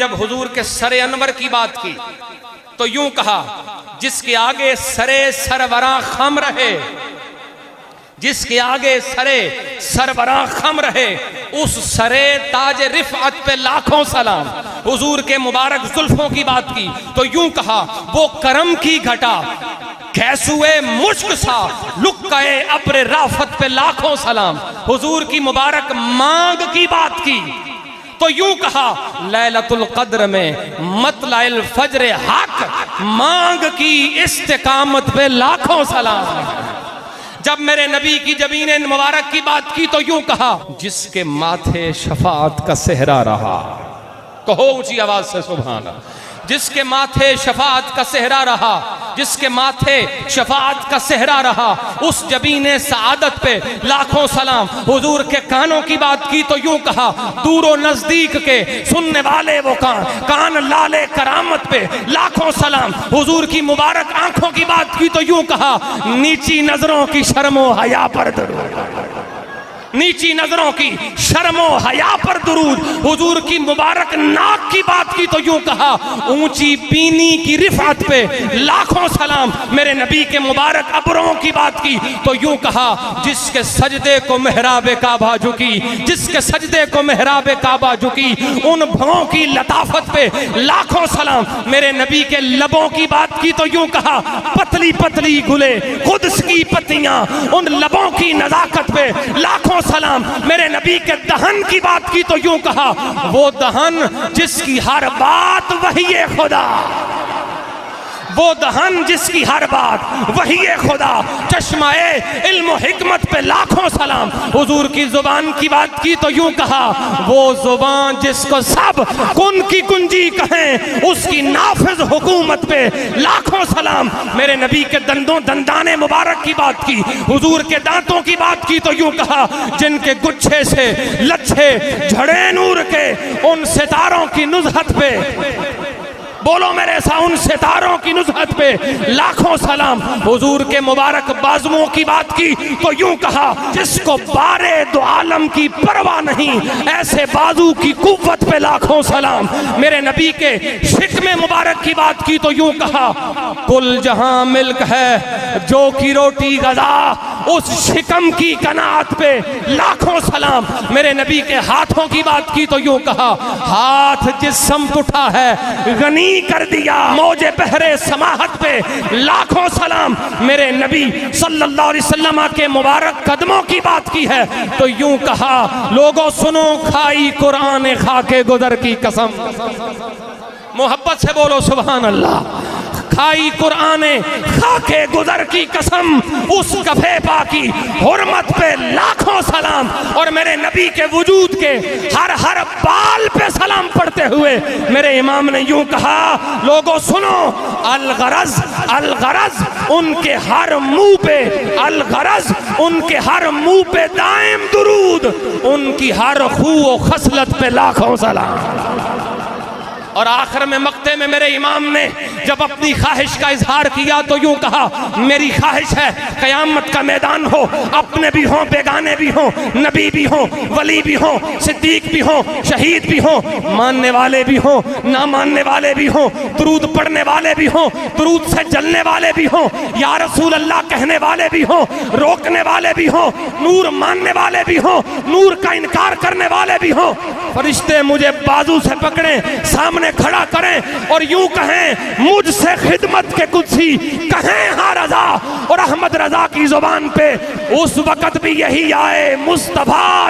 जब हुजूर के सरे अनवर की बात की तो यूं कहा, जिसके आगे सरे सरवरा खम रहे, जिसके आगे सरे सरवरा खम रहे, उस सरे ताज रिफअत पे लाखों सलाम। हुजूर के मुबारक जुल्फों की बात की तो यूं कहा, वो करम की घटा कैसुए मुश्क सा लुक्काए अब्र राफत पे लाखों सलाम। हुजूर की मुबारक मांग की बात की तो यूं कहा, लैलतुल कद्र में मतलाइल फज्र हक मांग की इस्तिकामत पे लाखों सलाम। जब मेरे नबी की जबीने मुबारक की बात की तो यूं कहा, जिसके माथे शफाअत का सेहरा रहा, कहो ऊंची आवाज से सुभान अल्लाह, जिसके माथे शफाअत का सेहरा रहा, जिसके माथे शफाअत का सेहरा रहा, उस जबीने सआदत पे लाखों सलाम। हुजूर के कानों की बात की तो यूं कहा, दूरो नजदीक के सुनने वाले वो कान लाले करामत पे लाखों सलाम। हुजूर की मुबारक आंखों की बात की तो यूं कहा, नीची नजरों की शर्मो हया पर दरूद, नीची नजरों की शर्मो हया पर दुरूद। हुजूर की मुबारक नाक की बात की तो यूं कहा, ऊंची पीनी की रिफात पे लाखों सलाम। मेरे नबी के मुबारक अबरों की बात की तो यूं कहा, जिसके सजदे को मेहराबे काबा झुकी, जिसके सजदे को मेहराबे काबा झुकी, उन भवों की लताफत पे लाखों सलाम। मेरे नबी के लबों की बात की तो यूं कहा, पतली पतली गुले खुद्स की पत्तियां, उन लबों की नजाकत पे लाखों सलाम। मेरे नबी के दहन की बात की तो यूं कहा, वो दहन जिसकी हर बात वही है खुदा, वो दहन जिसकी हर बात वही है खुदा। चश्माए इल्म हिकमत पे लाखों सलाम। हुजूर की जुबान की बात की तो यूं कहा, वो जुबान जिसको सब कुन की कुंजी कहें, उसकी नाफिज हुकूमत पे लाखों सलाम। मेरे नबी के दंदाने मुबारक की बात की, हुजूर के दांतों की बात की तो यूं कहा, जिनके गुच्छे से लच्छे झड़े नूर के, उन सितारों की नुज़हत पे, बोलो मेरे सा, उन सितारों की नुज़हत पे लाखों सलाम। हुजूर के मुबारक बाजुओं की बात की तो यूं कहा, जिसको बारे दो आलम की परवाह नहीं, ऐसे बाजू की कुव्वत पे लाखों सलाम। मेरे नबी के शिकमे मुबारक की बात की तो यूं कहा, कुल जहां मिल्क है जो की रोटी गजा, उस शिकम की कनात पे लाखों सलाम। मेरे नबी के हाथों की बात की तो यूं कहा, हाथ जिस समत उठा है गनी कर दिया, मौजे पहरे समाहत पे लाखों सलाम। मेरे नबी सल्लल्लाहु अलैहि वसल्लम के मुबारक कदमों की बात की है तो यूं कहा, लोगों सुनो खाई कुरान खाके गुदर की कसम। मोहब्बत से बोलो सुभान अल्लाह। खाई कुराने खाके गुदर की कसम, उस कफे पाकी हुर्मत पे लाखों सलाम। और मेरे नबी के वजूद के हर हर बाल पे सलाम पढ़ते हुए मेरे इमाम ने यूं कहा, लोगों सुनो, अलगरज अलगरज उनके हर मुंह पे, अलगरज उनके हर मुंह पे दायम दुरूद, उनकी हर खू खसलत पे लाखों सलाम। और आखिर में मक्ते में मेरे इमाम ने जब अपनी ख्वाहिश का इजहार किया तो यूं कहा, मेरी ख्वाहिश है कयामत का मैदान हो, अपने भी हों बेगाने भी हों, नबी भी हों वली भी हों, सिद्दीक भी हों शहीद भी हों, मानने वाले भी हों ना मानने वाले भी हों, दुरूद पढ़ने वाले भी हों, दुरूद से जलने वाले भी हों, या रसूल अल्लाह कहने वाले भी हों, रोकने वाले भी हों, नूर मानने वाले भी हों, नूर का इनकार करने वाले भी हों। फरिश्ते मुझे बाजू से पकड़ें, सामने खड़ा करें और यूं कहें, मुझसे खिदमत के कुदसी कहें हाँ रजा। और अहमद रजा की जुबान पे उस वक्त भी यही आए, मुस्तफा